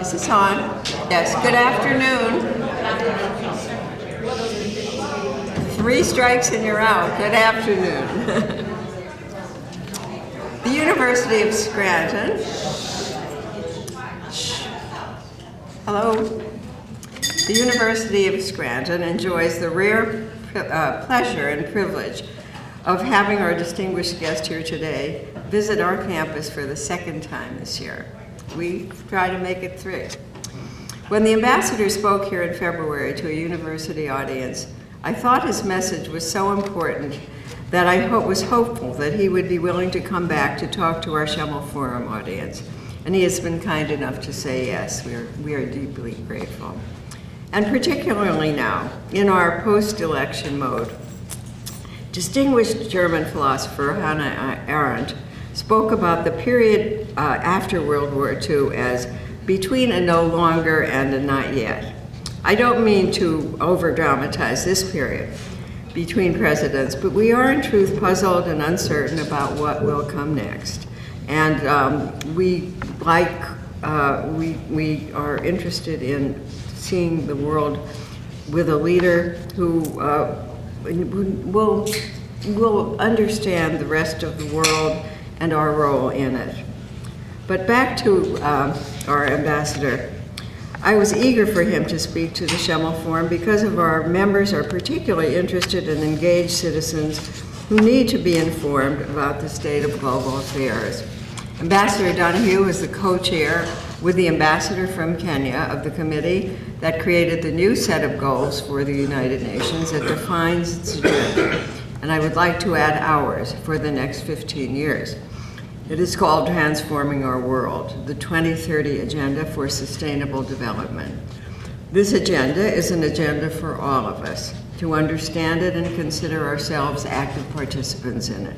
Is this on? Yes, good afternoon. 3 strikes and you're out. Good afternoon. The University of Scranton. Hello. The University of Scranton enjoys the rare pleasure and privilege of having our distinguished guest here today visit our campus for the second time this year. We try to make it 3. When the ambassador spoke here in February to a university audience, I thought his message was so important that I was hopeful that he would be willing to come back to talk to our Schemel Forum audience. And he has been kind enough to say yes. We are deeply grateful. And particularly now, in our post-election mode, distinguished German philosopher Hannah Arendt spoke about the period after World War II as between a no longer and a not yet. I don't mean to over-dramatize this period between presidents, but we are in truth puzzled and uncertain about what will come next. And we are interested in seeing the world with a leader who will understand the rest of the world and our role in it. But back to our ambassador. I was eager for him to speak to the Schemel Forum because of our members are particularly interested and engaged citizens who need to be informed about the state of global affairs. Ambassador Donoghue is the co-chair with the ambassador from Kenya of the committee that created the new set of goals for the United Nations that defines its agenda. And I would like to add ours for the next 15 years. It is called Transforming Our World, the 2030 Agenda for Sustainable Development. This agenda is an agenda for all of us to understand it and consider ourselves active participants in it.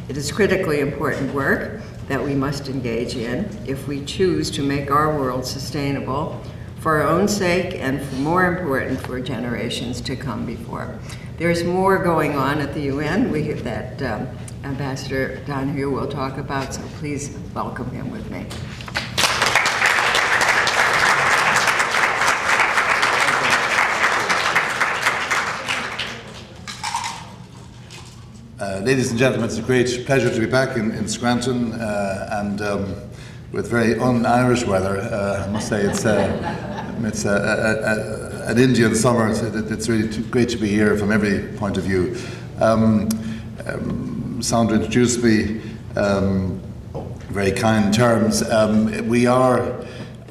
It is critically important work that we must engage in if we choose to make our world sustainable for our own sake and, more important, for generations to come before. There's more going on at the UN that Ambassador Donoghue will talk about, so please welcome him with me. Ladies and gentlemen, it's a great pleasure to be back in Scranton and with very un-Irish weather. I must say it's an Indian summer. It's really great to be here from every point of view. Sandra introduced me very kind terms. We are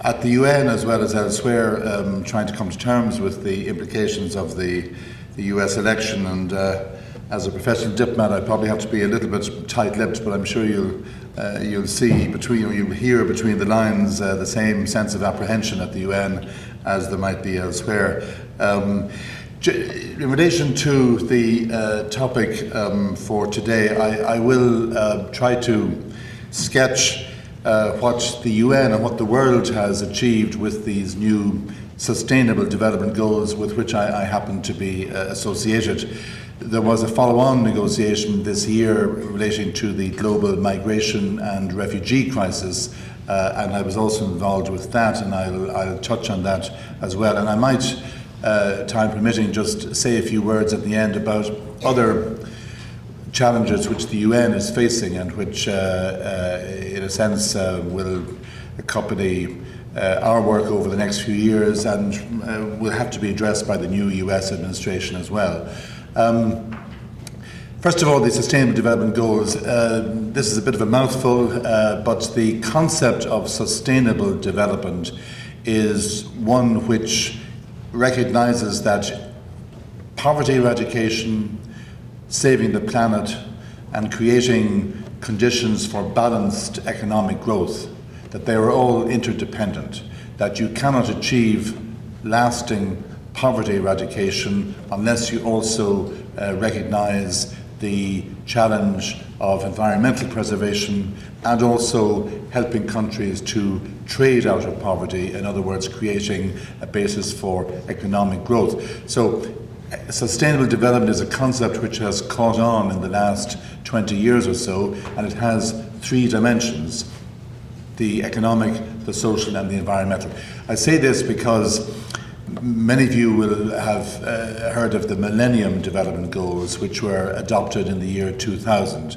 at the UN as well as elsewhere trying to come to terms with the implications of the US election, and as a professional diplomat I probably have to be a little bit tight-lipped, but I'm sure you'll see you'll hear between the lines the same sense of apprehension at the UN as there might be elsewhere. In relation to the topic for today, I will try to sketch what the UN and what the world has achieved with these new sustainable development goals with which I happen to be associated. There was a follow-on negotiation this year relating to the global migration and refugee crisis, and I was also involved with that, and I'll touch on that as well. And I might, time permitting, just say a few words at the end about other challenges which the UN is facing and which, in a sense, will accompany our work over the next few years and will have to be addressed by the new US administration as well. First of all, the Sustainable Development Goals. This is a bit of a mouthful, but the concept of sustainable development is one which recognizes that poverty eradication, saving the planet, and creating conditions for balanced economic growth, that they are all interdependent, that you cannot achieve lasting poverty eradication unless you also recognize the challenge of environmental preservation and also helping countries to trade out of poverty, in other words, creating a basis for economic growth. So sustainable development is a concept which has caught on in the last 20 years or so, and it has 3 dimensions: the economic the social and the environmental. I say this because many of you will have heard of the Millennium Development Goals, which were adopted in the year 2000.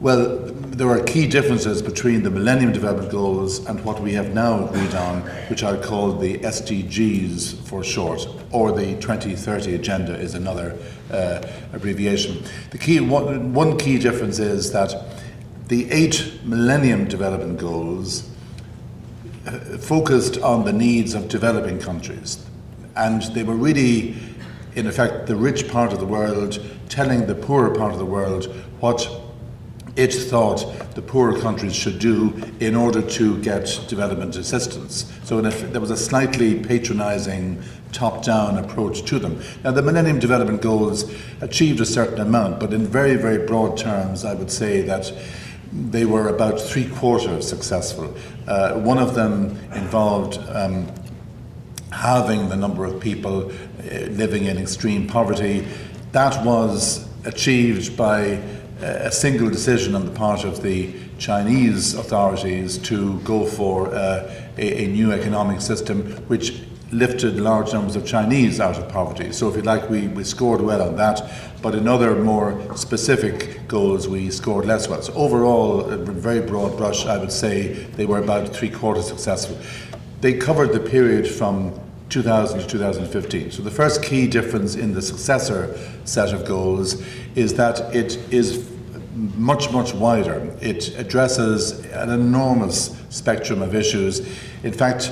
Well, there are key differences between the Millennium Development Goals and what we have now agreed on, which I call the SDGs for short, or the 2030 Agenda is another abbreviation. One key difference is that the 8 Millennium Development Goals focused on the needs of developing countries, and they were really, in effect, the rich part of the world telling the poorer part of the world what it thought the poorer countries should do in order to get development assistance. So there was a slightly patronizing top-down approach to them. Now, the Millennium Development Goals achieved a certain amount, but in very, very broad terms, I would say that they were about 3/4 successful. One of them involved halving the number of people living in extreme poverty. That was achieved by a single decision on the part of the Chinese authorities to go for a new economic system which lifted large numbers of Chinese out of poverty. So if you like, we scored well on that, but in other more specific goals we scored less well. So overall, in very broad brush, I would say they were about 3/4 successful. They covered the period from 2000 to 2015. So the first key difference in the successor set of goals is that it is much, much wider. It addresses an enormous spectrum of issues. In fact,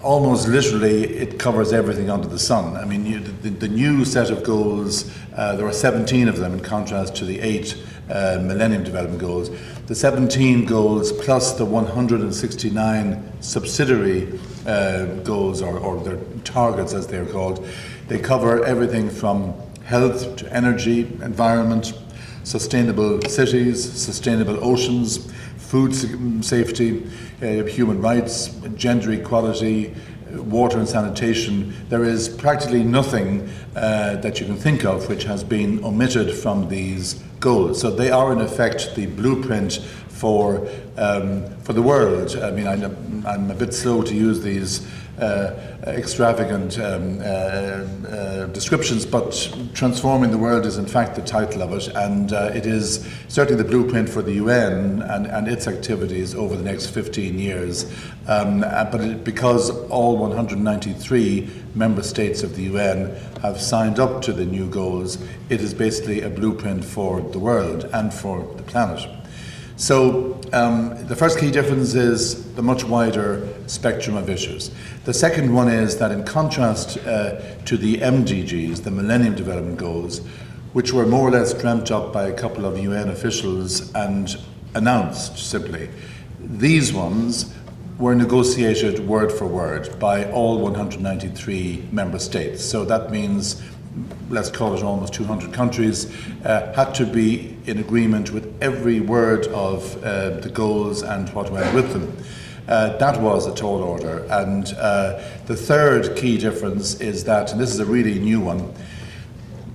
almost literally, it covers everything under the sun. I mean, the new set of goals, there are 17 of them in contrast to the 8 Millennium Development Goals. The 17 goals plus the 169 subsidiary goals, or their targets as they're called, they cover everything from health to energy, environment, sustainable cities, sustainable oceans, food safety, human rights, gender equality, water and sanitation. There is practically nothing that you can think of which has been omitted from these goals. So they are in effect the blueprint for the world. I mean, I'm a bit slow to use these extravagant descriptions, but transforming the world is in fact the title of it, and it is certainly the blueprint for the UN and its activities over the next 15 years. Because all 193 member states of the UN have signed up to the new goals, it is basically a blueprint for the world and for the planet. So the first key difference is the much wider spectrum of issues. The second one is that in contrast to the MDGs, the Millennium Development Goals, which were more or less dreamt up by a couple of UN officials and announced simply, these ones were negotiated word for word by all 193 member states. So that means, let's call it almost 200 countries, had to be in agreement with every word of the goals and what went with them. That was a tall order. And the third key difference is that, and this is a really new one,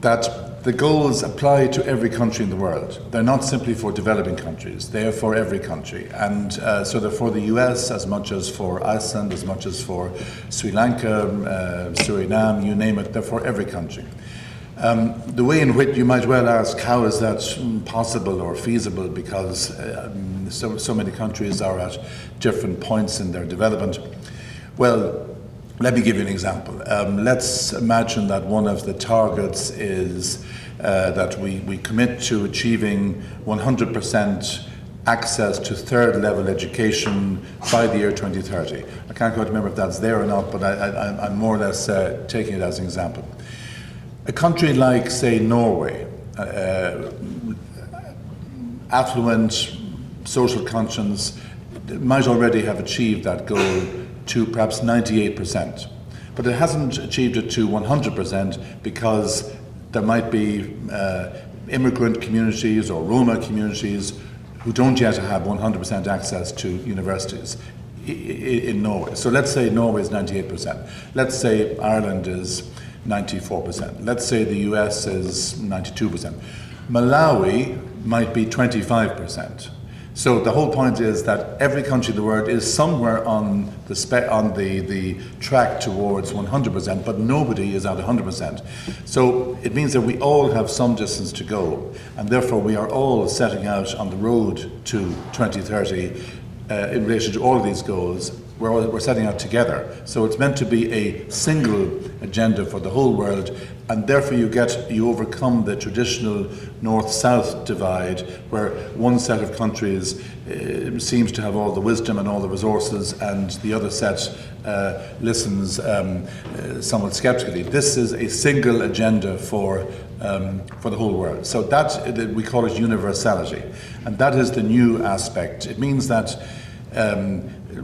that the goals apply to every country in the world. They're not simply for developing countries, they are for every country. And so they're for the US as much as for Iceland, as much as for Sri Lanka, Suriname, you name it, they're for every country. The way in which you might well ask, how is that possible or feasible, because so many countries are at different points in their development. Well, let me give you an example. Let's imagine that one of the targets is that we commit to achieving 100% access to third level education by the year 2030. I can't quite remember if that's there or not, but I'm more or less taking it as an example. A country like, say, Norway, affluent, social conscience, might already have achieved that goal to perhaps 98%. But it hasn't achieved it to 100% because there might be immigrant communities or Roma communities who don't yet have 100% access to universities in Norway. So let's say Norway is 98%. Let's say Ireland is 94%. Let's say the US is 92%. Malawi might be 25%. So the whole point is that every country in the world is somewhere on the track towards 100%, but nobody is at 100%. So it means that we all have some distance to go, and therefore we are all setting out on the road to 2030 in relation to all of these goals. We're setting out together. So it's meant to be a single agenda for the whole world, and therefore you overcome the traditional north-south divide, where one set of countries seems to have all the wisdom and all the resources, and the other set listens somewhat skeptically. This is a single agenda for the whole world. So that we call it universality, and that is the new aspect. It means that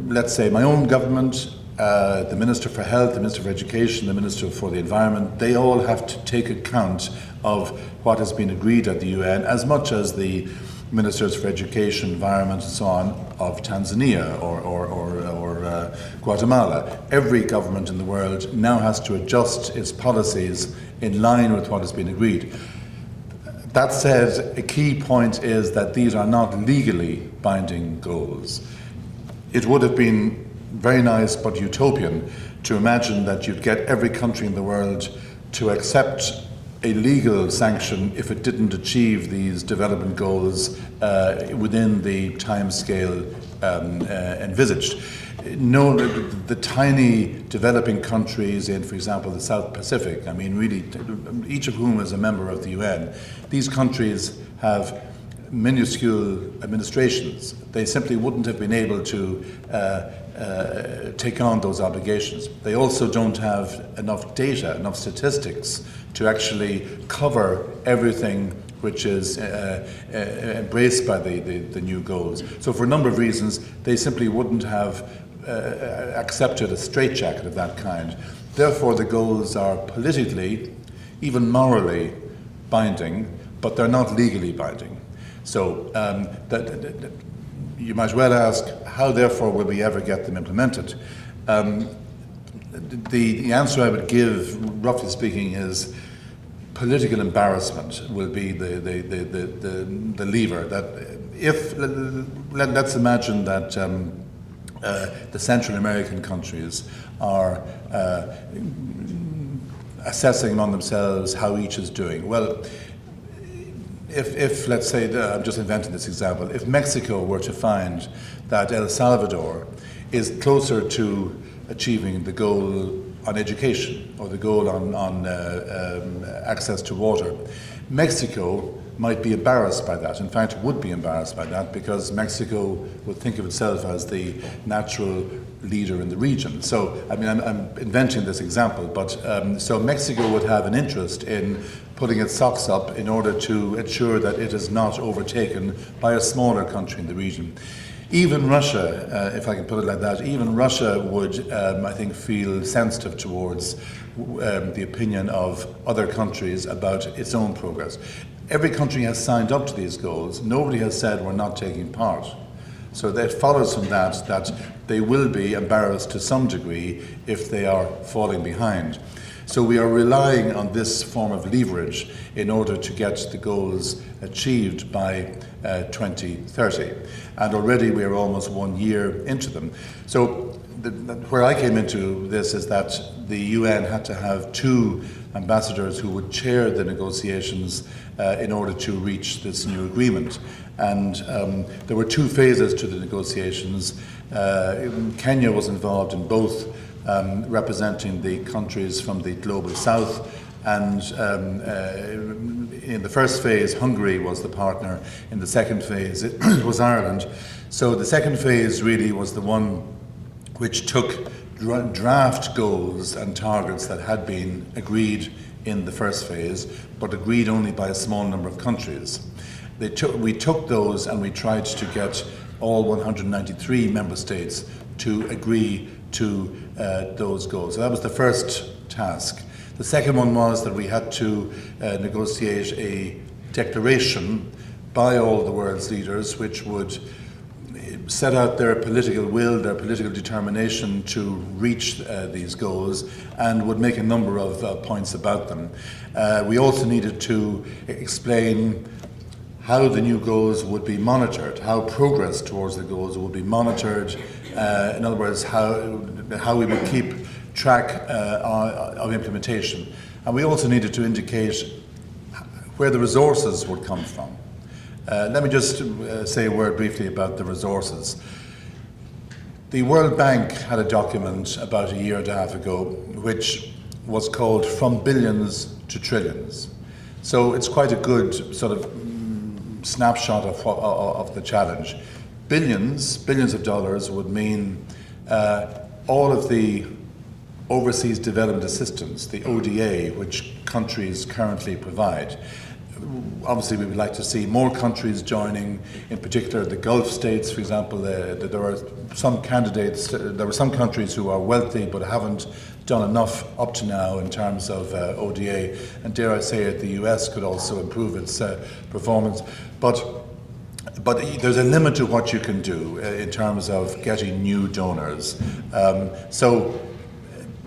let's say my own government, the Minister for Health, the Minister for Education, the Minister for the Environment, they all have to take account of what has been agreed at the UN, as much as the Ministers for Education, Environment and so on of Tanzania or Guatemala. Every government in the world now has to adjust its policies in line with what has been agreed. That said, a key point is that these are not legally binding goals. It would have been very nice but utopian to imagine that you'd get every country in the world to accept a legal sanction if it didn't achieve these development goals within the time scale envisaged. No, the tiny developing countries in, for example, the South Pacific, I mean really, each of whom is a member of the UN, these countries have minuscule administrations. They simply wouldn't have been able to take on those obligations. They also don't have enough data, enough statistics to actually cover everything which is embraced by the new goals. So for a number of reasons, they simply wouldn't have accepted a straitjacket of that kind. Therefore, the goals are politically, even morally binding, but they're not legally binding. So you might well ask, how therefore will we ever get them implemented? The answer I would give, roughly speaking, is political embarrassment will be the lever. That if let's imagine that the Central American countries are assessing among themselves how each is doing. Well, if let's say, I'm just inventing this example, if Mexico were to find that El Salvador is closer to achieving the goal on education or the goal on access to water, Mexico might be embarrassed by that. In fact, would be embarrassed by that, because Mexico would think of itself as the natural leader in the region. So, I mean, I'm inventing this example, but so Mexico would have an interest in putting its socks up in order to ensure that it is not overtaken by a smaller country in the region. Even Russia, if I can put it like that, even Russia would, I think, feel sensitive towards the opinion of other countries about its own progress. Every country has signed up to these goals. Nobody has said we're not taking part. So that follows from that they will be embarrassed to some degree if they are falling behind. So we are relying on this form of leverage in order to get the goals achieved by 2030. And already we are almost 1 year into them. So where I came into this is that the UN had to have 2 ambassadors who would chair the negotiations in order to reach this new agreement. And there were 2 phases to the negotiations. Kenya was involved in both, representing the countries from the global south, and in the first phase Hungary was the partner. In the second phase it was Ireland. So the second phase really was the one which took draft goals and targets that had been agreed in the first phase, but agreed only by a small number of countries. We took those and we tried to get all 193 member states to agree to those goals. So that was the first task. The second one was that we had to negotiate a declaration by all the world's leaders which would set out their political will, their political determination to reach these goals, and would make a number of points about them. We also needed to explain how the new goals would be monitored, how progress towards the goals would be monitored. In other words, how we would keep track of implementation. And we also needed to indicate where the resources would come from. Let me just say a word briefly about the resources. The World Bank had a document about a year and a half ago which was called From Billions to Trillions. So it's quite a good sort of snapshot of the challenge. Billions of dollars would mean all of the overseas development assistance, the ODA, which countries currently provide. Obviously, we would like to see more countries joining, in particular the Gulf states, for example. There are some candidates, there are some countries who are wealthy but haven't done enough up to now in terms of ODA, and dare I say it, the US could also improve its performance. But there's a limit to what you can do in terms of getting new donors. So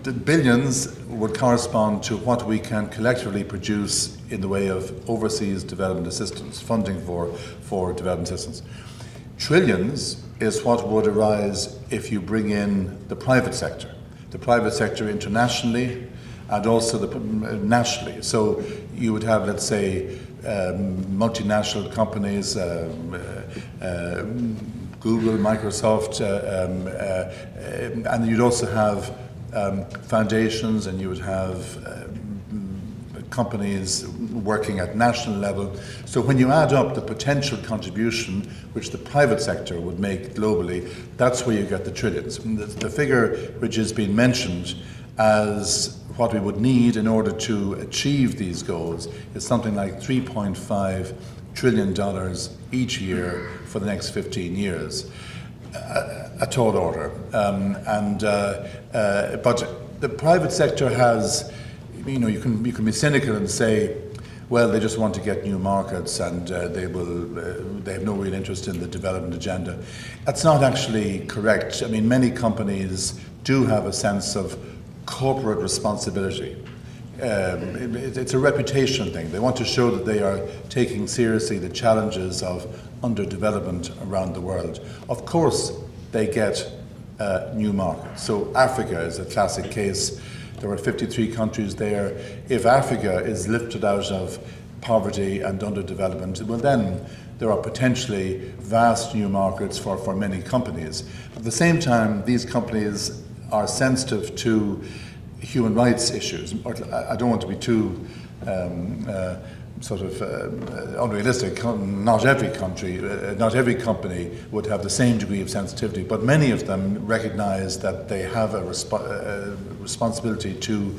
the billions would correspond to what we can collectively produce in the way of overseas development assistance, funding for development assistance. Trillions is what would arise if you bring in the private sector internationally and also nationally. So you would have, let's say, multinational companies, Google, Microsoft, and you'd also have foundations, and you would have companies working at national level. So when you add up the potential contribution which the private sector would make globally, that's where you get the trillions. The figure which has been mentioned as what we would need in order to achieve these goals is something like $3.5 trillion each year for the next 15 years. A tall order. But the private sector has, you can be cynical and say, well, they just want to get new markets and they have no real interest in the development agenda. That's not actually correct. I mean, many companies do have a sense of corporate responsibility. It's a reputation thing. They want to show that they are taking seriously the challenges of underdevelopment around the world. Of course, they get new markets. So Africa is a classic case. There are 53 countries there. If Africa is lifted out of poverty and underdevelopment, well then there are potentially vast new markets for many companies. At the same time, these companies are sensitive to human rights issues. I don't want to be too unrealistic. Not every country, not every company would have the same degree of sensitivity, but many of them recognize that they have a responsibility to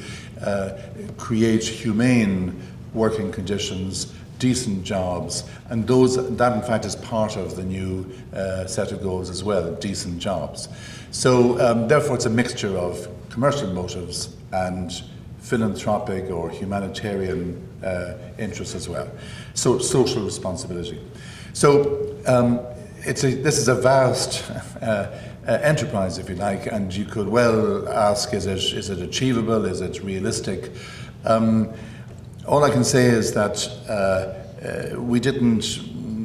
create humane working conditions, decent jobs, and that in fact is part of the new set of goals as well, decent jobs. So therefore it's a mixture of commercial motives and philanthropic or humanitarian interests as well. So social responsibility. So this is a vast enterprise, if you like, and you could well ask, is it achievable? Is it realistic? All I can say is that we didn't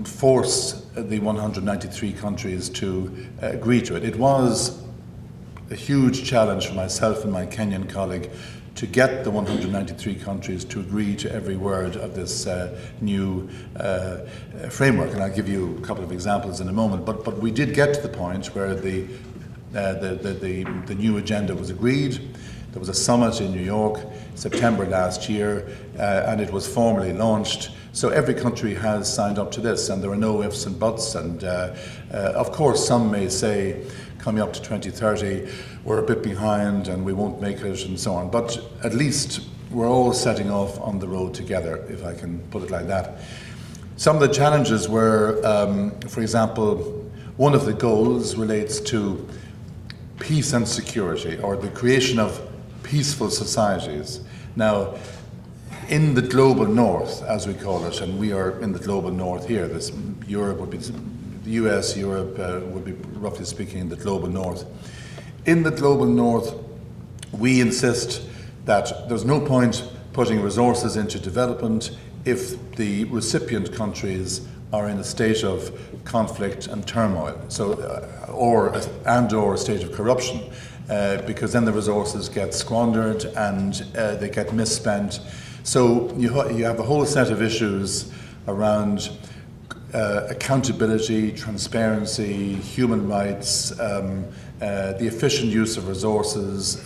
force the 193 countries to agree to it. It was a huge challenge for myself and my Kenyan colleague to get the 193 countries to agree to every word of this new framework. And I'll give you a couple of examples in a moment. But we did get to the point where the new agenda was agreed. There was a summit in New York, September last year, and it was formally launched. So every country has signed up to this, and there are no ifs and buts. And of course, some may say, coming up to 2030, we're a bit behind and we won't make it and so on. But at least we're all setting off on the road together, if I can put it like that. Some of the challenges were, for example, one of the goals relates to peace and security, or the creation of peaceful societies. Now, in the global north, as we call it, and we are in the global north here, Europe would be the US, Europe would be, roughly speaking, in the global north. In the global north, we insist that there's no point putting resources into development if the recipient countries are in a state of conflict and turmoil, or a state of corruption, because then the resources get squandered and they get misspent. So you have a whole set of issues around accountability, transparency, human rights, the efficient use of resources.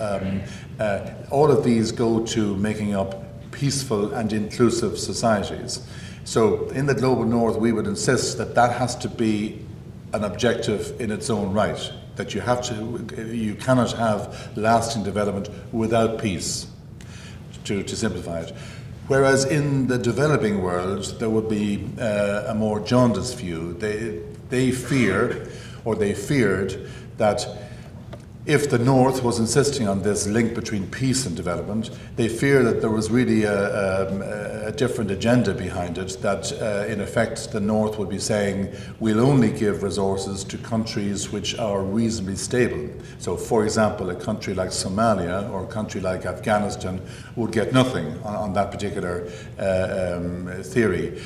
All of these go to making up peaceful and inclusive societies. So in the Global North, we would insist that that has to be an objective in its own right, that you cannot have lasting development without peace, to simplify it. Whereas in the developing world, there would be a more jaundiced view. They feared that if the North was insisting on this link between peace and development, they fear that there was really a different agenda behind it, that in effect the North would be saying, we'll only give resources to countries which are reasonably stable. So for example, a country like Somalia or a country like Afghanistan would get nothing on that particular theory.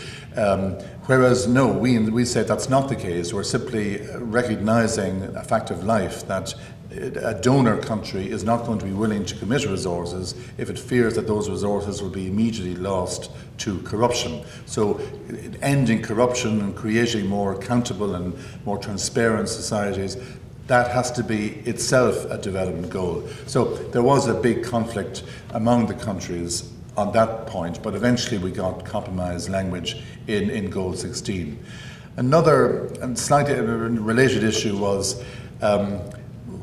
Whereas no, we say that's not the case. We're simply recognizing a fact of life, that a donor country is not going to be willing to commit resources if it fears that those resources will be immediately lost to corruption. So ending corruption and creating more accountable and more transparent societies, that has to be itself a development goal. So there was a big conflict among the countries on that point, but eventually we got compromise language in Goal 16. Another and slightly related issue was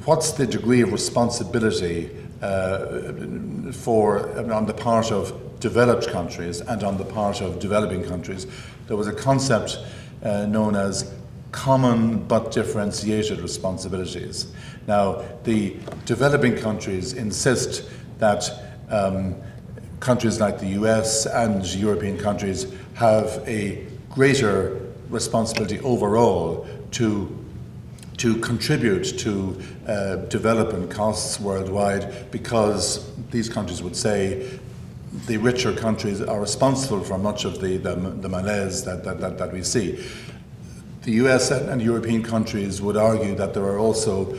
what's the degree of responsibility on the part of developed countries and on the part of developing countries? There was a concept known as common but differentiated responsibilities. Now, the developing countries insist that countries like the US and European countries have a greater responsibility overall to contribute to development costs worldwide, because these countries would say the richer countries are responsible for much of the malaise that we see. The US and European countries would argue that there are also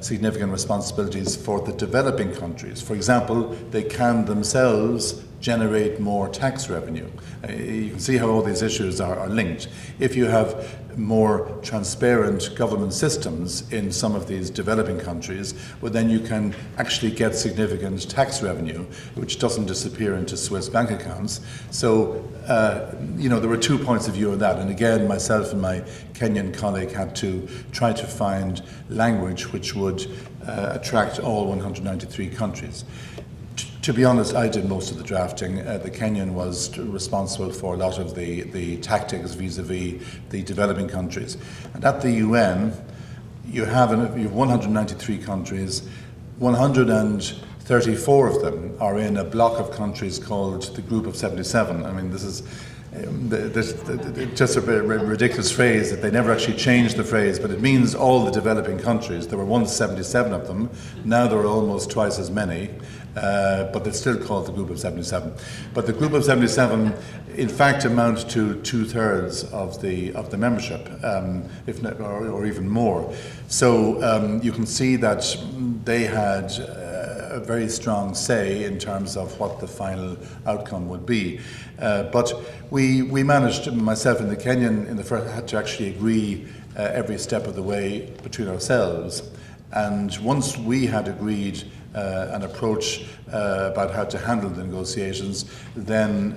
significant responsibilities for the developing countries. For example, they can themselves generate more tax revenue. You can see how all these issues are linked. If you have more transparent government systems in some of these developing countries, well, then you can actually get significant tax revenue, which doesn't disappear into Swiss bank accounts. So, there were 2 points of view on that. And again, myself and my Kenyan colleague had to try to find language which would attract all 193 countries. To be honest, I did most of the drafting. The Kenyan was responsible for a lot of the tactics vis-a-vis the developing countries. And at the UN, you have 193 countries. 134 of them are in a block of countries called the Group of 77. I mean, this is just a ridiculous phrase that they never actually changed the phrase, but it means all the developing countries. There were 177 of them. Now there are almost twice as many. But they're still called the Group of 77. But the Group of 77, in fact, amounts to 2/3 of the membership, if not, or even more. So you can see that they had a very strong say in terms of what the final outcome would be. But we managed, myself and the Kenyan, had to actually agree every step of the way between ourselves. And once we had agreed an approach about how to handle the negotiations, then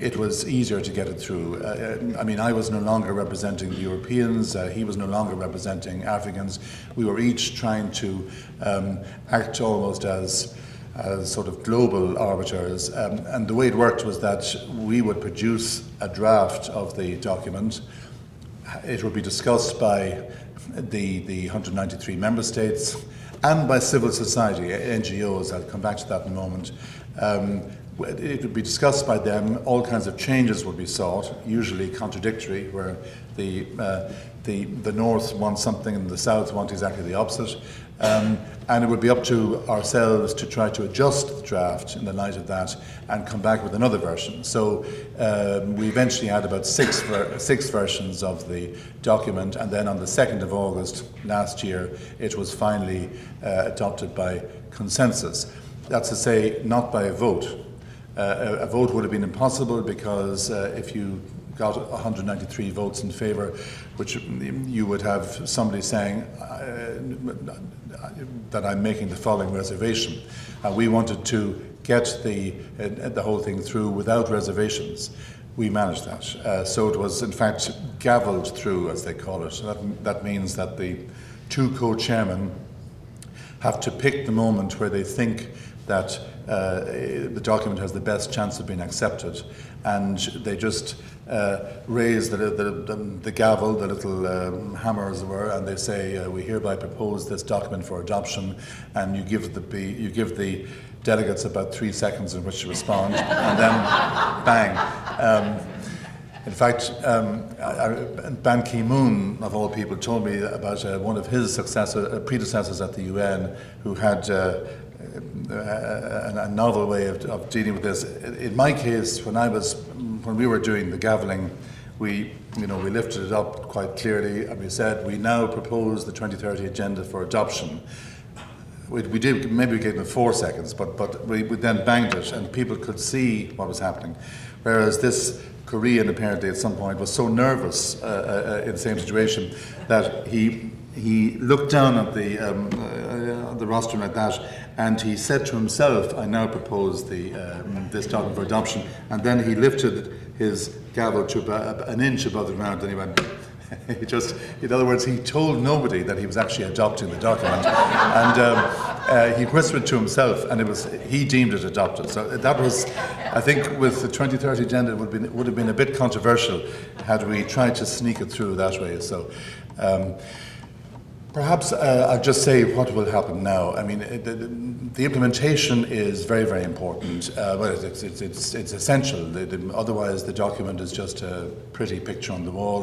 it was easier to get it through. I was no longer representing the Europeans, he was no longer representing Africans. We were each trying to act almost as sort of global arbiters. And the way it worked was that we would produce a draft of the document. It would be discussed by the 193 member states and by civil society, NGOs. I'll come back to that in a moment. it would be discussed by them. All kinds of changes would be sought, usually contradictory, where the North wants something and the South want exactly the opposite. And it would be up to ourselves to try to adjust the draft in the light of that and come back with another version. So we eventually had about six versions of the document, and then on the 2nd of August last year, it was finally adopted by consensus. That's to say, not by a vote. A vote would have been impossible because if you got 193 votes in favour, which you would have somebody saying that I'm making the following reservation. We wanted to get the whole thing through without reservations. We managed that. So it was in fact gavelled through, as they call it. So that means that the two co-chairmen have to pick the moment where they think that the document has the best chance of being accepted, and they just raise the gavel, the little hammer as it were, and they say, we hereby propose this document for adoption, and you give the delegates about 3 seconds in which to respond, and then bang. In fact, Ban Ki-moon, of all people, told me about one of his predecessors at the UN who had a novel way of dealing with this. In my case, when we were doing the gavelling, we lifted it up quite clearly, and we said, we now propose the 2030 agenda for adoption. We did, maybe we gave them 4 seconds, but we then banged it, and people could see what was happening. Whereas this Korean, apparently at some point, was so nervous in the same situation that he looked down at the rostrum like that, and he said to himself, I now propose this document for adoption, and then he lifted his gavel to about an inch above the ground, and he went, in other words, he told nobody that he was actually adopting the document, and he whispered to himself, and he deemed it adopted. So that was, I think, with the 2030 agenda, it would have been a bit controversial had we tried to sneak it through that way. So perhaps I'll just say what will happen now. I mean, the implementation is very, very important. Well, it's essential. Otherwise, the document is just a pretty picture on the wall.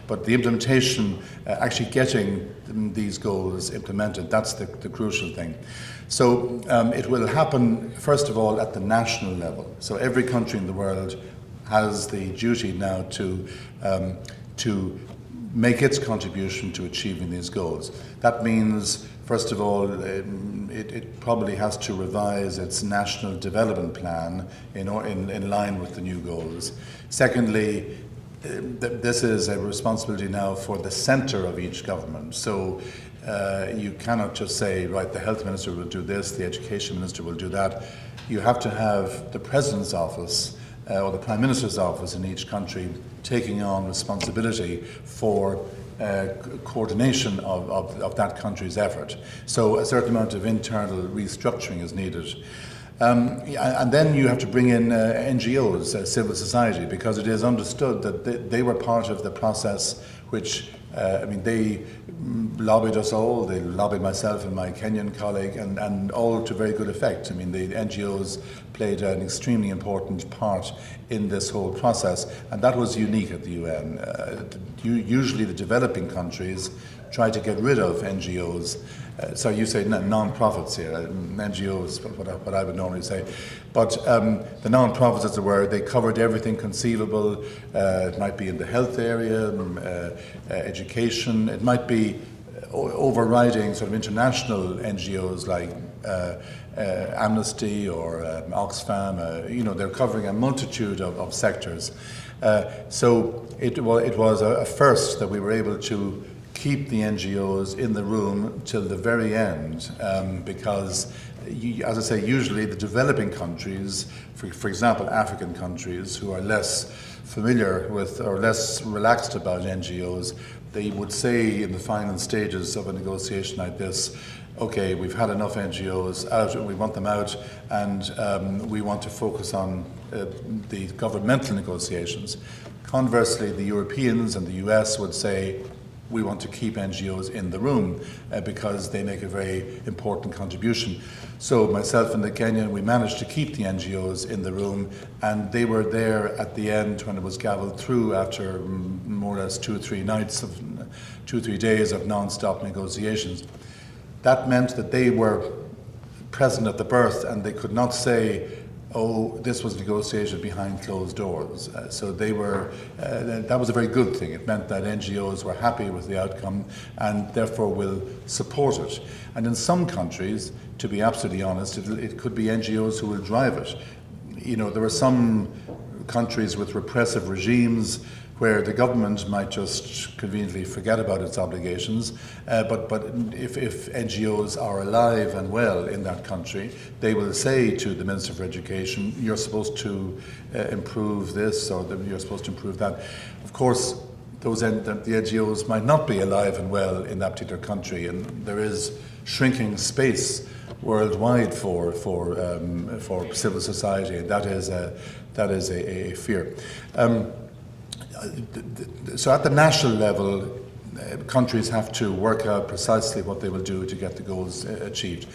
But the implementation, actually getting these goals implemented, that's the crucial thing. So it will happen, first of all, at the national level. So every country in the world has the duty now to make its contribution to achieving these goals. That means, first of all, it probably has to revise its national development plan in line with the new goals. Secondly, this is a responsibility now for the centre of each government. So you cannot just say, right, the health minister will do this, the education minister will do that. You have to have the president's office or the Prime Minister's office in each country taking on responsibility for coordination of that country's effort. So a certain amount of internal restructuring is needed. And then you have to bring in NGOs, civil society, because it is understood that they were part of the process which, they lobbied us all. They lobbied myself and my Kenyan colleague, and all to very good effect. I mean, the NGOs played an extremely important part in this whole process, and that was unique at the UN. Usually the developing countries try to get rid of NGOs. So you say non-profits here, NGOs, what I would normally say. But the non-profits, as it were, they covered everything conceivable. It might be in the health area, education. It might be overriding sort of international NGOs like Amnesty or Oxfam. They're covering a multitude of sectors. So it was a first that we were able to keep the NGOs in the room till the very end, because, as I say, usually the developing countries, for example, African countries who are less familiar with or less relaxed about NGOs, they would say in the final stages of a negotiation like this, okay, we've had enough NGOs out, we want them out, and we want to focus on the governmental negotiations. Conversely, the Europeans and the US would say, we want to keep NGOs in the room because they make a very important contribution. So myself and the Kenyan, we managed to keep the NGOs in the room, and they were there at the end when it was gavelled through after more or less 2 or 3 days of non-stop negotiations. That meant that they were present at the birth, and they could not say, oh, this was negotiated behind closed doors. So they were, that was a very good thing. It meant that NGOs were happy with the outcome and therefore will support it. And in some countries, to be absolutely honest, it could be NGOs who will drive it. You know, there are some countries with repressive regimes where the government might just conveniently forget about its obligations, but if NGOs are alive and well in that country, they will say to the Minister for Education, you're supposed to improve this, or you're supposed to improve that. Of course, the NGOs might not be alive and well in that particular country, and there is shrinking space worldwide for civil society, and that is a fear. So at the national level, countries have to work out precisely what they will do to get the goals achieved.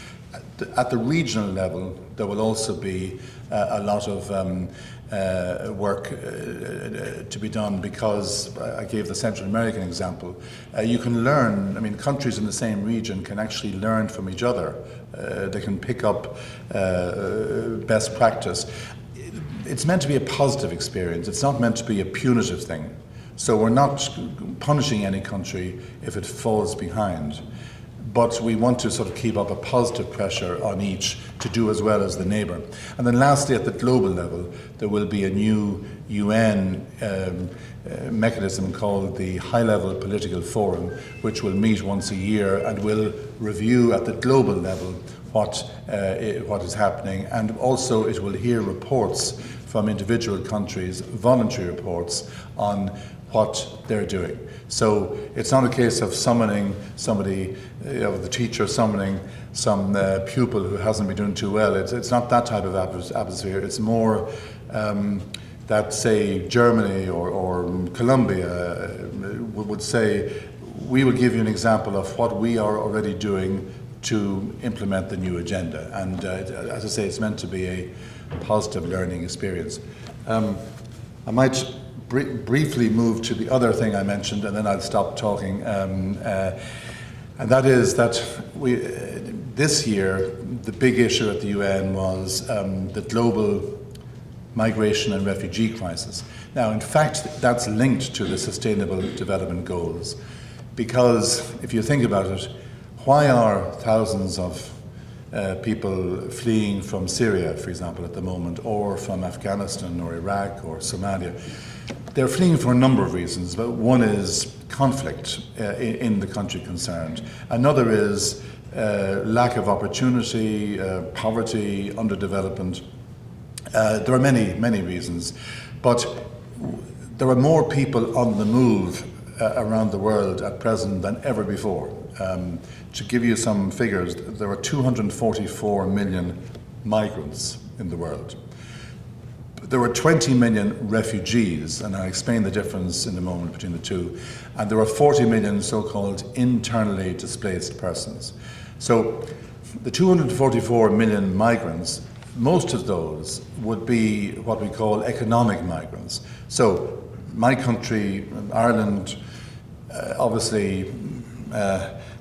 At the regional level, there will also be a lot of work to be done, because I gave the Central American example. You can learn, I mean, countries in the same region can actually learn from each other. They can pick up best practice. It's meant to be a positive experience. It's not meant to be a punitive thing. So we're not punishing any country if it falls behind. But we want to sort of keep up a positive pressure on each to do as well as the neighbour. And then lastly, at the global level, there will be a new UN mechanism called the High-Level Political Forum, which will meet once a year and will review at the global level what is happening, and also it will hear reports from individual countries, voluntary reports on what they're doing. So it's not a case of summoning somebody, the teacher summoning some pupil who hasn't been doing too well. It's not that type of atmosphere. It's more that, say, Germany or Colombia would say, we will give you an example of what we are already doing to implement the new agenda. And as I say, it's meant to be a positive learning experience. I might briefly move to the other thing I mentioned, and then I'll stop talking. And that is that this year, the big issue at the UN was the global migration and refugee crisis. Now, in fact, that's linked to the Sustainable Development Goals, because if you think about it, why are thousands of people fleeing from Syria, for example, at the moment, or from Afghanistan or Iraq or Somalia? They're fleeing for a number of reasons, but one is conflict in the country concerned. Another is lack of opportunity, poverty, underdevelopment. There are many, many reasons, but there are more people on the move around the world at present than ever before. To give you some figures, there are 244 million migrants in the world. There were 20 million refugees, and I'll explain the difference in a moment between the two, and there are 40 million so-called internally displaced persons. So the 244 million migrants, most of those would be what we call economic migrants. So my country, Ireland, obviously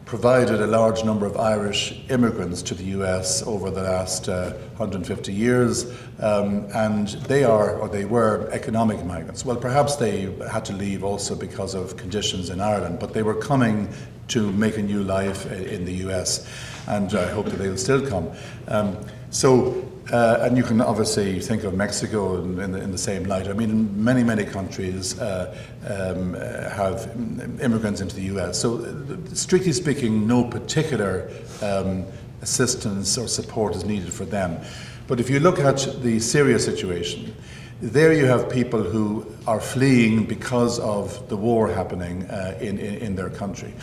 provided a large number of Irish immigrants to the US over the last 150 years, and they were economic migrants. Well, perhaps they had to leave also because of conditions in Ireland, but they were coming to make a new life in the US, and I hope that they'll still come. And you can obviously think of Mexico in the same light. I mean, many, many countries have immigrants into the US. So, strictly speaking, no particular assistance or support is needed for them. But if you look at the Syria situation, there you have people who are fleeing because of the war happening in their country.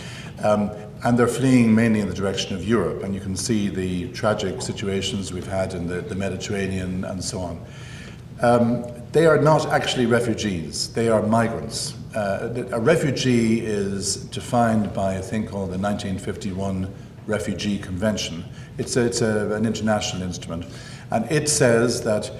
And they're fleeing mainly in the direction of Europe, and you can see the tragic situations we've had in the Mediterranean and so on. They are not actually refugees, they are migrants. a refugee is defined by a thing called the 1951 Refugee Convention. It's an international instrument, and it says that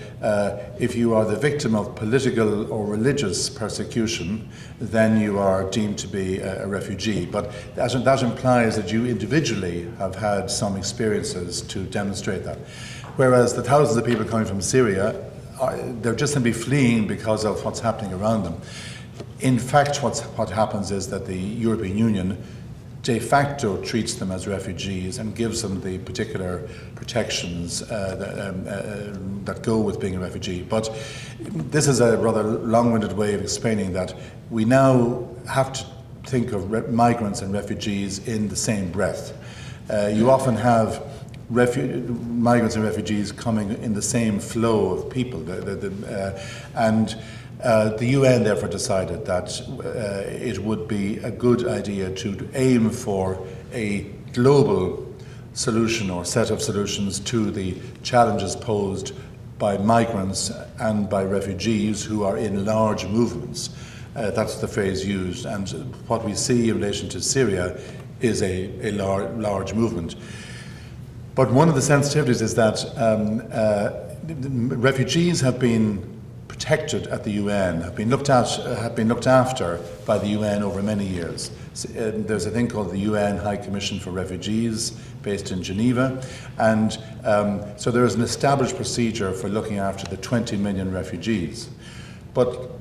if you are the victim of political or religious persecution, then you are deemed to be a refugee. But that implies that you individually have had some experiences to demonstrate that. Whereas the thousands of people coming from Syria, they're just simply fleeing because of what's happening around them. In fact, what happens is that the European Union de facto treats them as refugees and gives them the particular protections that go with being a refugee. But this is a rather long-winded way of explaining that we now have to think of migrants and refugees in the same breath. You often have migrants and refugees coming in the same flow of people. The UN therefore decided that it would be a good idea to aim for a global solution or set of solutions to the challenges posed by migrants and by refugees who are in large movements. That's the phrase used, and what we see in relation to Syria is a large movement. But one of the sensitivities is that refugees have been protected at the UN, have been looked after by the UN over many years. There's a thing called the UN High Commission for Refugees, based in Geneva, and so there is an established procedure for looking after the 20 million refugees. But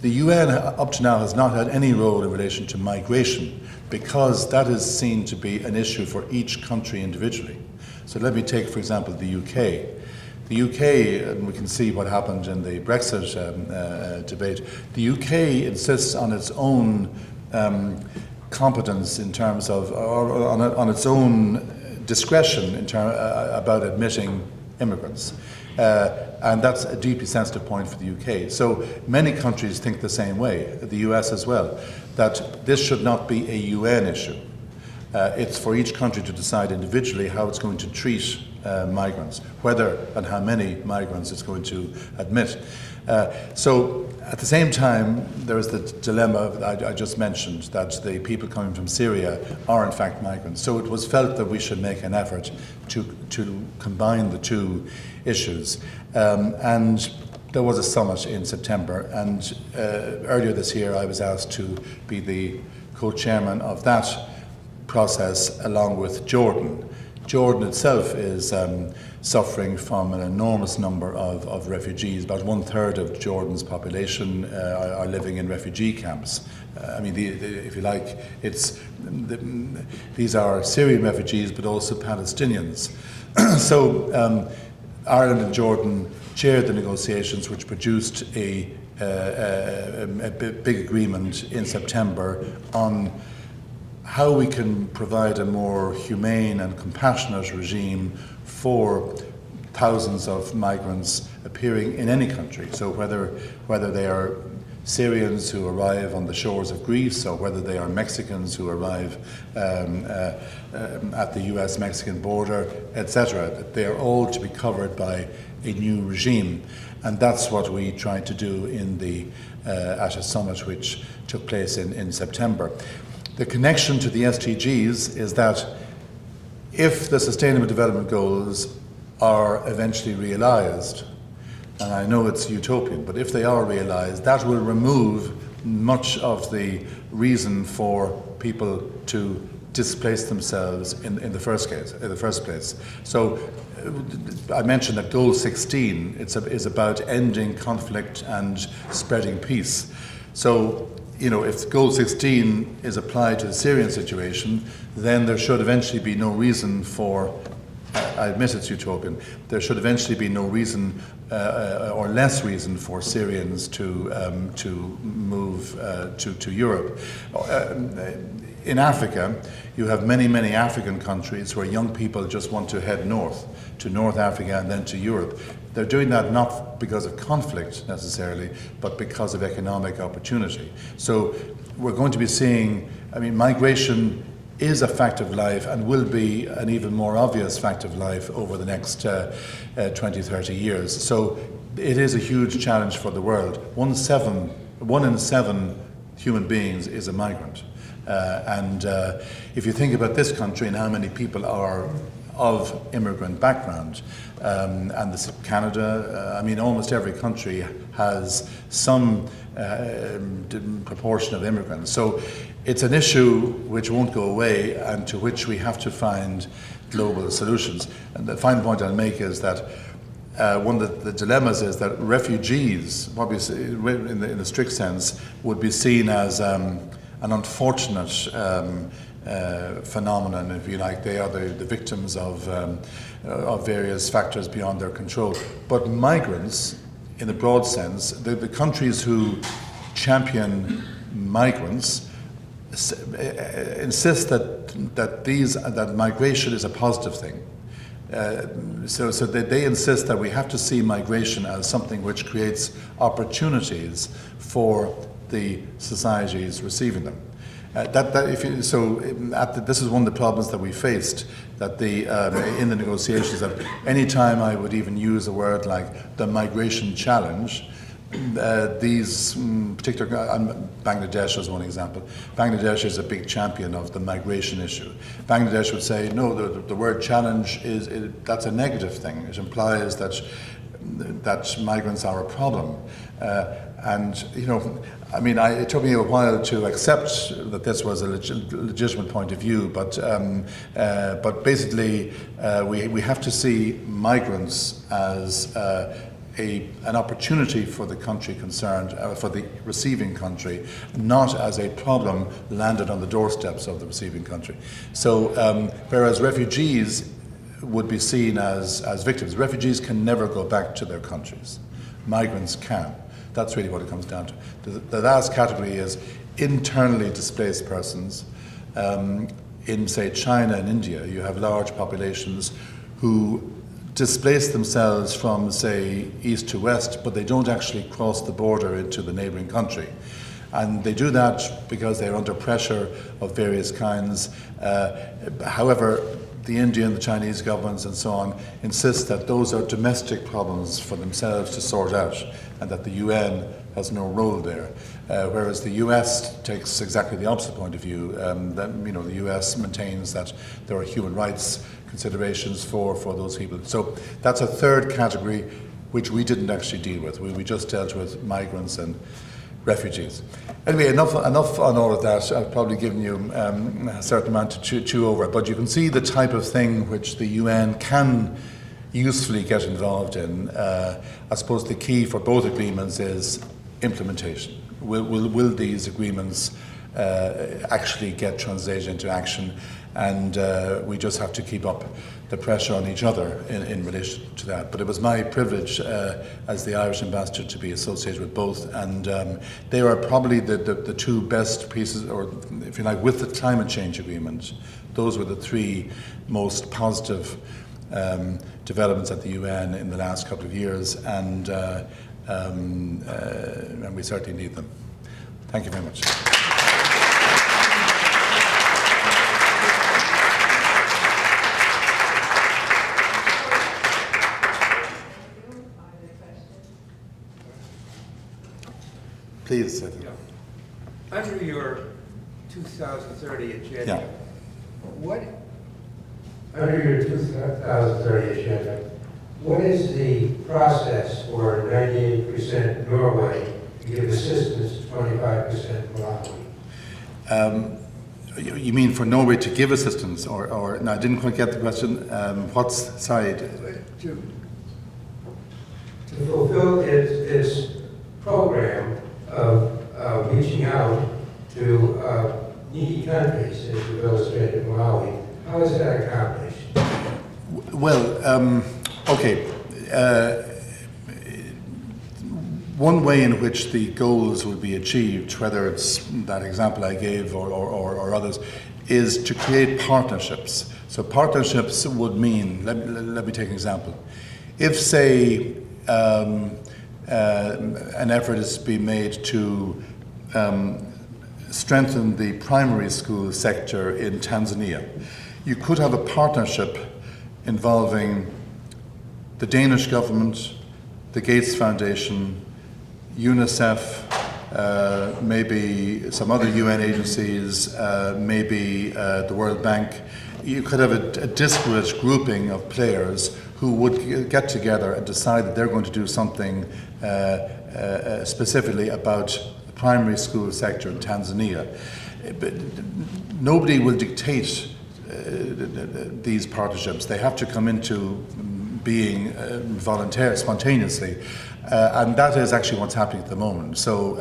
the UN up to now has not had any role in relation to migration, because that is seen to be an issue for each country individually. So let me take, for example, the UK. The UK, and we can see what happened in the Brexit debate, the UK insists on its own competence in terms of, or on its own discretion about admitting immigrants. And that's a deeply sensitive point for the UK. So many countries think the same way, the US as well, that this should not be a UN issue. It's for each country to decide individually how it's going to treat migrants, whether and how many migrants it's going to admit. So at the same time, there is the dilemma I just mentioned, that the people coming from Syria are in fact migrants. So it was felt that we should make an effort to combine the two issues. And there was a summit in September, and earlier this year I was asked to be the co-chairman of that process along with Jordan. Jordan itself is suffering from an enormous number of refugees. About 1/3 of Jordan's population are living in refugee camps. I mean, if you like, these are Syrian refugees, but also Palestinians. So Ireland and Jordan chaired the negotiations, which produced a big agreement in September on how we can provide a more humane and compassionate regime for thousands of migrants appearing in any country. So whether they are Syrians who arrive on the shores of Greece, or whether they are Mexicans who arrive at the US-Mexican border, etc., that they are all to be covered by a new regime. And that's what we tried to do at a summit which took place in September. The connection to the SDGs is that if the Sustainable Development Goals are eventually realised, and I know it's utopian, but if they are realised, that will remove much of the reason for people to displace themselves in the first place. So I mentioned that Goal 16 is about ending conflict and spreading peace. So, you know, if Goal 16 is applied to the Syrian situation, then there should eventually be no reason for, I admit it's utopian, there should eventually be no reason or less reason for Syrians to move to Europe. In Africa, you have many, many African countries where young people just want to head north, to North Africa and then to Europe. They're doing that not because of conflict necessarily, but because of economic opportunity. So we're going to be seeing, I mean, migration is a fact of life and will be an even more obvious fact of life over the next 20, 30 years. So it is a huge challenge for the world. One in seven human beings is a migrant. And if you think about this country and how many people are of immigrant background, and this Canada, I mean, almost every country has some proportion of immigrants. So it's an issue which won't go away and to which we have to find global solutions. And the final point I'll make is that one of the dilemmas is that refugees, obviously in the strict sense, would be seen as an unfortunate phenomenon, if you like. They are the victims of various factors beyond their control. But migrants, in a broad sense, the countries who champion migrants insist that migration is a positive thing. So they insist that we have to see migration as something which creates opportunities for the societies receiving them. This is one of the problems that we faced, that in the negotiations, that any time I would even use a word like the migration challenge, these particular, Bangladesh is one example. Bangladesh is a big champion of the migration issue. Bangladesh would say, no, the word challenge that's a negative thing. It implies that migrants are a problem. And I mean, it took me a while to accept that this was a legitimate point of view, but basically we have to see migrants as an opportunity for the country concerned, for the receiving country, not as a problem landed on the doorsteps of the receiving country. So whereas refugees would be seen as victims, refugees can never go back to their countries. Migrants can. That's really what it comes down to. The last category is internally displaced persons. In, say, China and India, you have large populations who displace themselves from, say, east to west, but they don't actually cross the border into the neighbouring country. And they do that because they're under pressure of various kinds. However, the Indian, the Chinese governments and so on insist that those are domestic problems for themselves to sort out, and that the UN has no role there. Whereas the US takes exactly the opposite point of view. The US maintains that there are human rights considerations for those people. So that's a third category which we didn't actually deal with. We just dealt with migrants and refugees. Anyway, enough on all of that. I've probably given you a certain amount to chew over, but you can see the type of thing which the UN can usefully get involved in. I suppose the key for both agreements is implementation. Will these agreements actually get translated into action? And we just have to keep up the pressure on each other in relation to that. But it was my privilege as the Irish ambassador to be associated with both, and they are probably the two best pieces, or if you like, with the climate change agreement, those were the three most positive developments at the UN in the last couple of years, and we certainly need them. Thank you very much. Please. Under your 2030 agenda, Under your 2030 agenda, what is the process for 98% Norway to give assistance to 25% Malawi? You mean for Norway to give assistance, or no? I didn't quite get the question. What side? To fulfill its program of reaching out to needy countries, as you illustrated Malawi. How is that accomplished? Well, okay. One way in which the goals will be achieved, whether it's that example I gave or others, is to create partnerships. So partnerships would mean, let me take an example. If, say, an effort is to be made to strengthen the primary school sector in Tanzania, you could have a partnership involving the Danish government, the Gates Foundation, UNICEF, maybe some other UN agencies, maybe the World Bank. You could have a disparate grouping of players who would get together and decide that they're going to do something specifically about the primary school sector in Tanzania. But nobody will dictate these partnerships. They have to come into being voluntary, spontaneously. And that is actually what's happening at the moment. So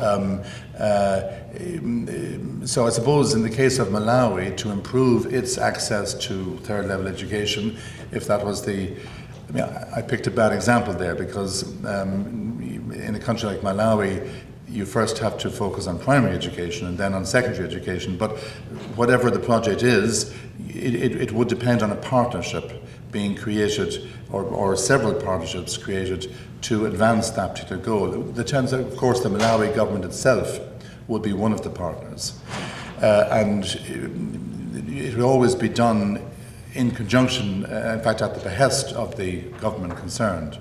I suppose in the case of Malawi, to improve its access to third level education, if that was I picked a bad example there because in a country like Malawi, you first have to focus on primary education and then on secondary education. But whatever the project is, it would depend on a partnership being created or several partnerships created to advance that particular goal. Of course, the Malawi government itself would be one of the partners. And it will always be done in conjunction, in fact, at the behest of the government concerned.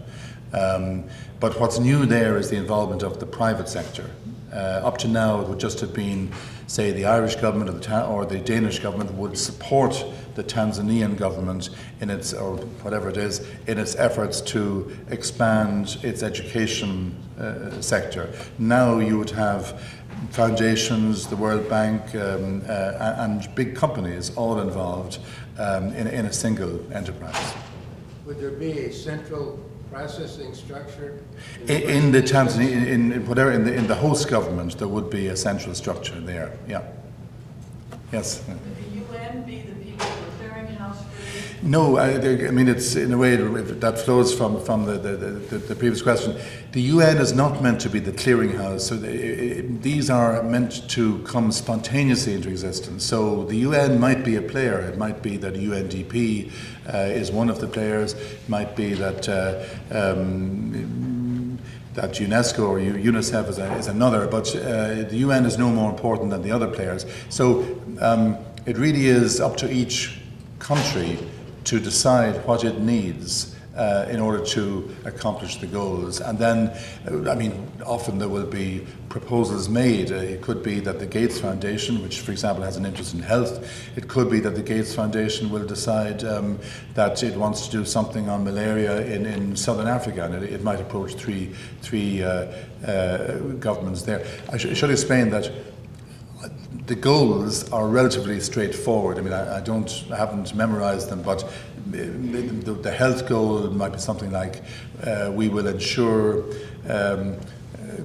But what's new there is the involvement of the private sector. Up to now, it would just have been, say, the Irish government or the Danish government would support the Tanzanian government in its, or whatever it is, in its efforts to expand its education sector. Now you would have foundations, the World Bank, and big companies all involved in a single enterprise. Would there be a central processing structure? In the Tanzania, in the host government, there would be a central structure there. Yeah. Yes. Would the UN be the people clearinghouse for this? No, I mean it's in a way that flows from the previous question. The UN is not meant to be the clearinghouse. So these are meant to come spontaneously into existence. So the UN might be a player. It might be that UNDP is one of the players. It might be that that UNESCO or UNICEF is another. But the UN is no more important than the other players. So it really is up to each country to decide what it needs in order to accomplish the goals. And then, often there will be proposals made. It could be that the Gates Foundation, which for example has an interest in health, it could be that the Gates Foundation will decide that it wants to do something on malaria in Southern Africa, and it might approach three governments there. I should explain that the goals are relatively straightforward. I haven't memorized them, but the health goal might be something like we will ensure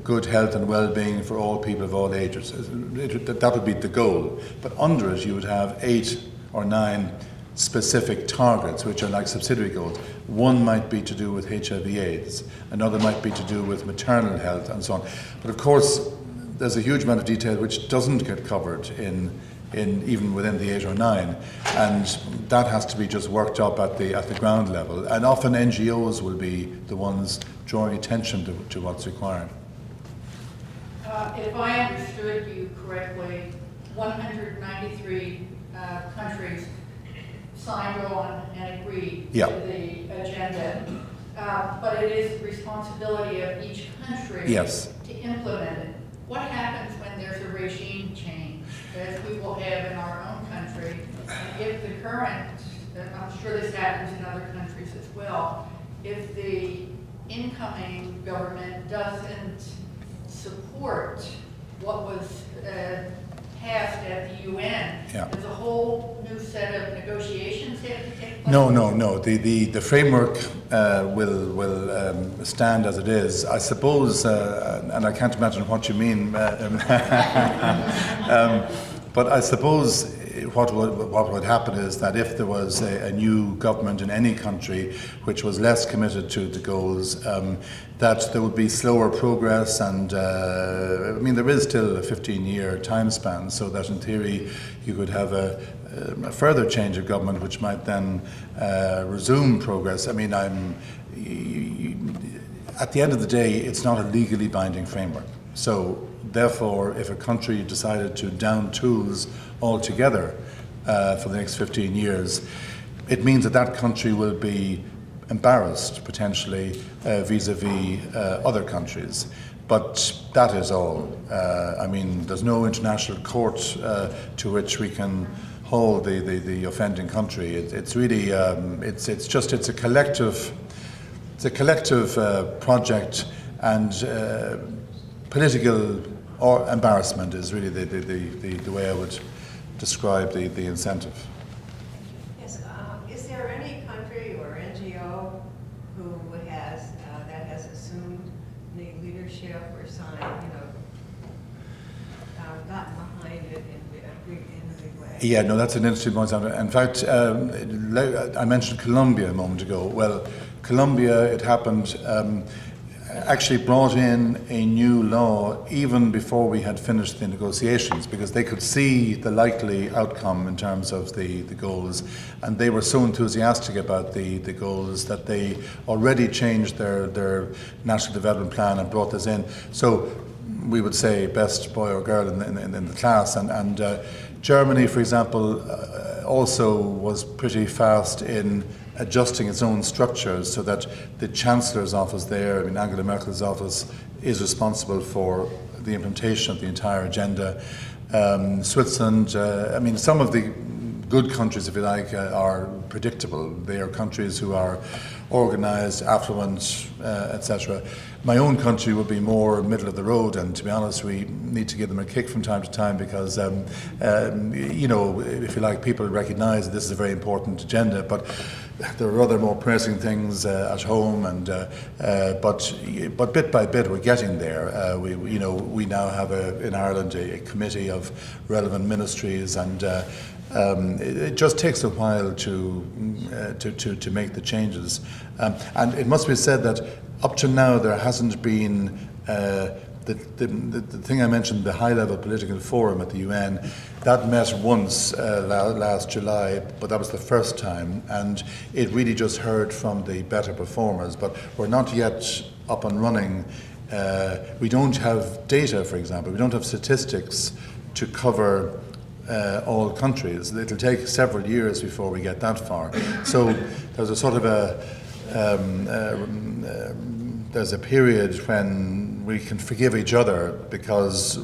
good health and well-being for all people of all ages. That would be the goal. But under it, you would have 8 or 9 specific targets, which are like subsidiary goals. One might be to do with HIV/AIDS, another might be to do with maternal health, and so on. But of course, there's a huge amount of detail which doesn't get covered in even within the 8 or 9, and that has to be just worked up at the ground level. And often NGOs will be the ones drawing attention to what's required. If I understood you correctly, 193 countries signed on and agreed Yeah. to the agenda, but it is the responsibility of each country Yes. to implement it. What happens when there's a regime change, as we will have in our own country? And if the current, and I'm sure this happens in other countries as well, if the incoming government doesn't support what was passed at the UN, Yeah. there's a whole new set of negotiations have to take place? No. The framework will stand as it is. I suppose, and I can't imagine what you mean, but I suppose what would happen is that if there was a new government in any country which was less committed to the goals, that there would be slower progress, and there is still a 15-year time span, so that in theory you could have a further change of government which might then resume progress. At the end of the day, it's not a legally binding framework. So therefore, if a country decided to down tools altogether for the next 15 years, it means that country will be embarrassed potentially vis-a-vis other countries. but that is all. I mean, there's no international court to which we can hold the offending country. It's really it's a collective project, and political or embarrassment is really the way I would describe the incentive. Yes, is there any country or NGO who has, that has assumed the leadership or signed, gotten behind it in a big way? Yeah, no, that's an interesting point. In fact, I mentioned Colombia a moment ago. Well, Colombia, it happened, actually brought in a new law even before we had finished the negotiations, because they could see the likely outcome in terms of the goals, and they were so enthusiastic about the goals that they already changed their national development plan and brought this in. So we would say best boy or girl in the class, and Germany, for example, also was pretty fast in adjusting its own structures so that the Chancellor's office there, I mean Angela Merkel's office, is responsible for the implementation of the entire agenda. Switzerland, I mean some of the good countries, if you like, are predictable. They are countries who are organised, affluent, etc. My own country would be more middle of the road, and to be honest, we need to give them a kick from time to time because, if you like, people recognise that this is a very important agenda, but there are other more pressing things at home, and but bit by bit we're getting there. We now have in Ireland a committee of relevant ministries, and it just takes a while to make the changes. And it must be said that up to now there hasn't been the thing I mentioned, the high-level political forum at the UN, that met once last July, but that was the first time, and it really just heard from the better performers, but we're not yet up and running. We don't have data, for example, we don't have statistics to cover all countries. It'll take several years before we get that far. So there's a sort of there's a period when we can forgive each other because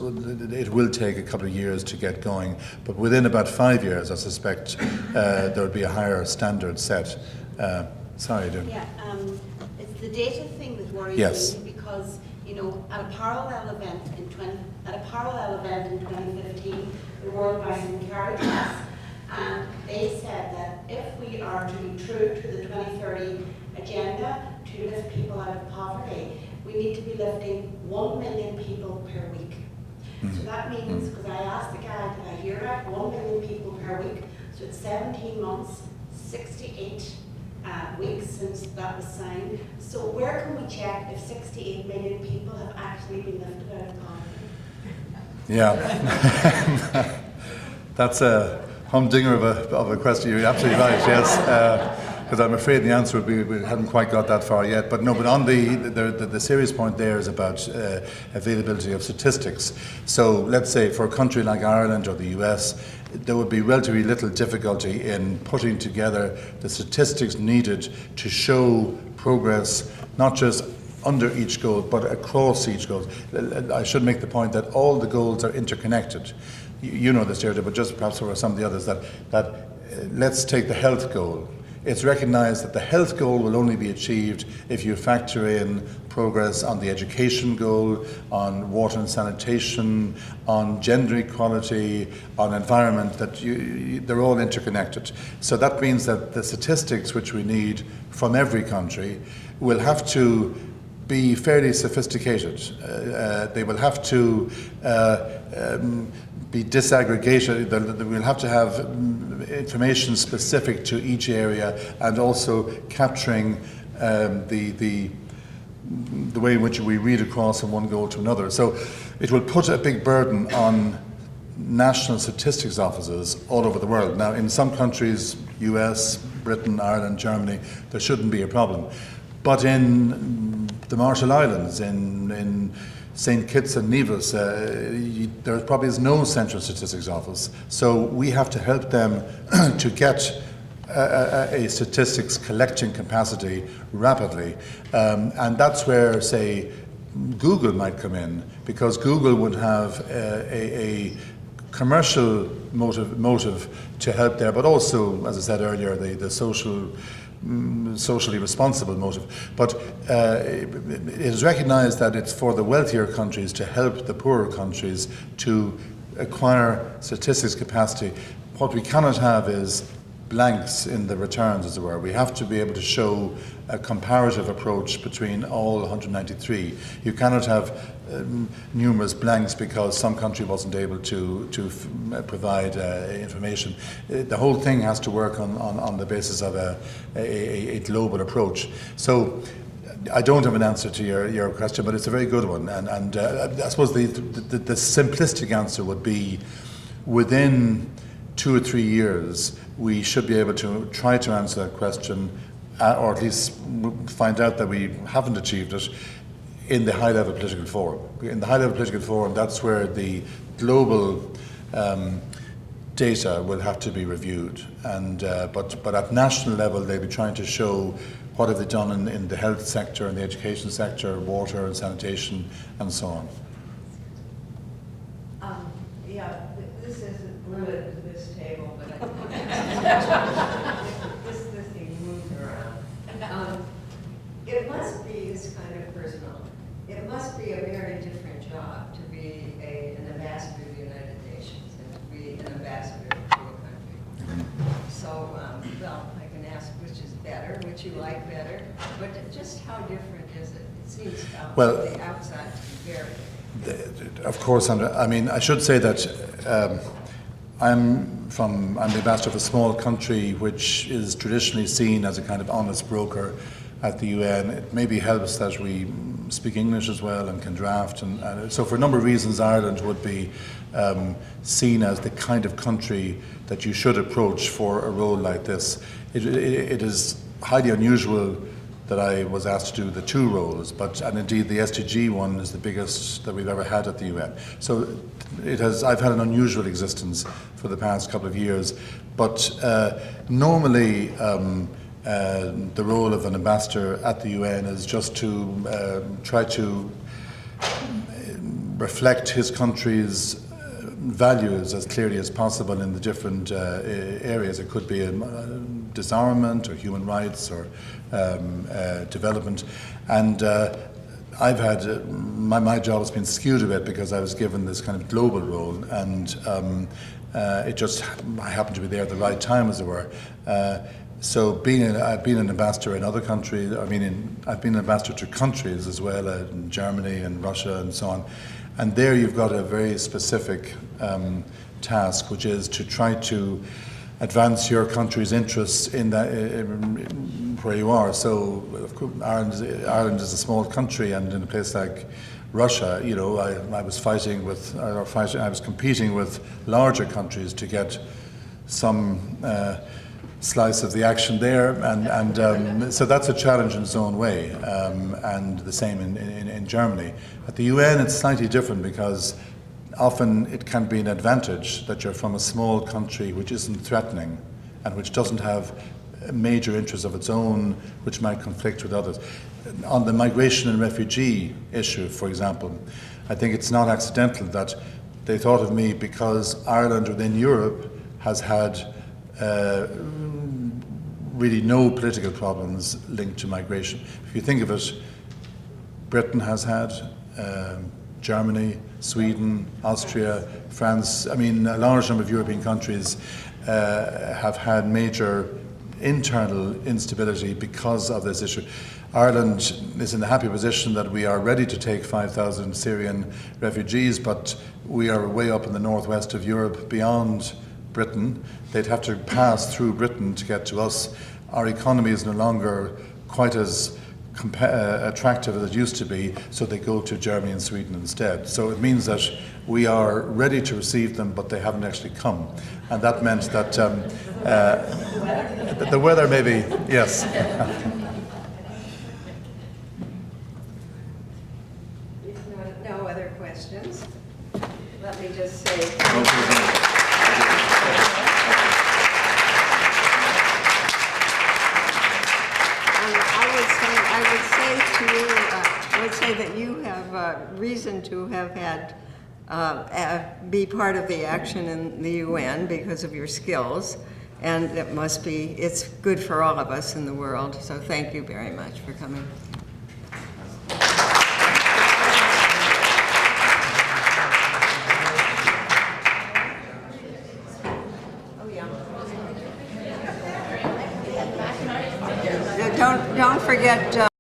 it will take a couple of years to get going. But within about 5 years, I suspect there will be a higher standard set. Sorry, Jim. Yeah, it's the data thing that worries Yes. me because, at a parallel event in 2015, the World Bank encouraged us, and they said that if we are to be true to the 2030 agenda to lift people out of poverty, we need to be lifting 1 million people per week. So that means, because I asked the guy, did I hear that? 1 million people per week. So it's 17 months, 68 weeks since that was signed. So where can we check if 68 million people have actually been lifted out of poverty? Yeah. That's a humdinger of a question. You're absolutely right, yes. Because I'm afraid the answer would be we haven't quite got that far yet. But no, but on the serious point there is about availability of statistics. So let's say for a country like Ireland or the US, there would be relatively little difficulty in putting together the statistics needed to show progress, not just under each goal, but across each goal. I should make the point that all the goals are interconnected. You know this, Deirdre, but just perhaps for some of the others, that let's take the health goal. It's recognised that the health goal will only be achieved if you factor in progress on the education goal, on water and sanitation, on gender equality, on environment, that they're all interconnected. So that means that the statistics which we need from every country will have to be fairly sophisticated. They will have to be disaggregated. We'll have to have information specific to each area, and also capturing the way in which we read across from one goal to another. So it will put a big burden on national statistics offices all over the world. Now, in some countries, US, Britain, Ireland, Germany, there shouldn't be a problem. But in the Marshall Islands, in St. Kitts and Nevis, there probably is no central statistics office. So we have to help them to get a statistics collecting capacity rapidly. And that's where, say, Google might come in, because Google would have a commercial motive to help there, but also, as I said earlier, the socially responsible motive. But it is recognised that it's for the wealthier countries to help the poorer countries to acquire statistics capacity. What we cannot have is blanks in the returns, as it were. We have to be able to show a comparative approach between all 193. You cannot have numerous blanks because some country wasn't able to provide information. The whole thing has to work on the basis of a global approach. So I don't have an answer to your question, but it's a very good one. And I suppose the simplistic answer would be, within 2 or 3 years, we should be able to try to answer that question, or at least find out that we haven't achieved it, in the high-level political forum. In the high-level political forum, that's where the global data will have to be reviewed. And but at national level, they'll be trying to show what have they done in the health sector, in the education sector, water and sanitation, and so on. Yeah, this isn't limited to this table, but this thing moves around. It must be, this kind of personal, it must be a very different job to be an ambassador to the United Nations and to be an ambassador to a country. So, well, I can ask which is better, which you like better, but just how different is it? It seems from the outside to be very different. Of course, I mean, I should say that I'm the ambassador of a small country which is traditionally seen as a kind of honest broker at the UN. It maybe helps that we speak English as well and can draft, and so for a number of reasons Ireland would be seen as the kind of country that you should approach for a role like this. It is highly unusual that I was asked to do the 2 roles, and indeed the SDG one is the biggest that we've ever had at the UN. So I've had an unusual existence for the past couple of years, but normally the role of an ambassador at the UN is just to try to reflect his country's values as clearly as possible in the different areas. It could be disarmament or human rights or development. And I've had, my job has been skewed a bit because I was given this kind of global role, and I happened to be there at the right time, as it were. So I've been an ambassador in other countries. I've been an ambassador to countries as well, in Germany and Russia and so on. And there you've got a very specific task, which is to try to advance your country's interests in that where you are. So of course, Ireland is a small country, and in a place like Russia, I was competing with larger countries to get some slice of the action there, and so that's a challenge in its own way, and the same in Germany. At the UN, it's slightly different because often it can be an advantage that you're from a small country which isn't threatening and which doesn't have major interests of its own which might conflict with others. On the migration and refugee issue, for example, I think it's not accidental that they thought of me because Ireland within Europe has had really no political problems linked to migration. If you think of it, Britain has had, Germany, Sweden, Austria, France, a large number of European countries have had major internal instability because of this issue. Ireland is in the happy position that we are ready to take 5,000 Syrian refugees, but we are way up in the northwest of Europe beyond Britain. They'd have to pass through Britain to get to us. Our economy is no longer quite as attractive as it used to be, so they go to Germany and Sweden instead. So it means that we are ready to receive them, but they haven't actually come. And that meant that the weather maybe, yes. No other questions? Let me just say. I would say that you have be part of the action in the UN because of your skills. And it's good for all of us in the world. So thank you very much for coming. Don't forget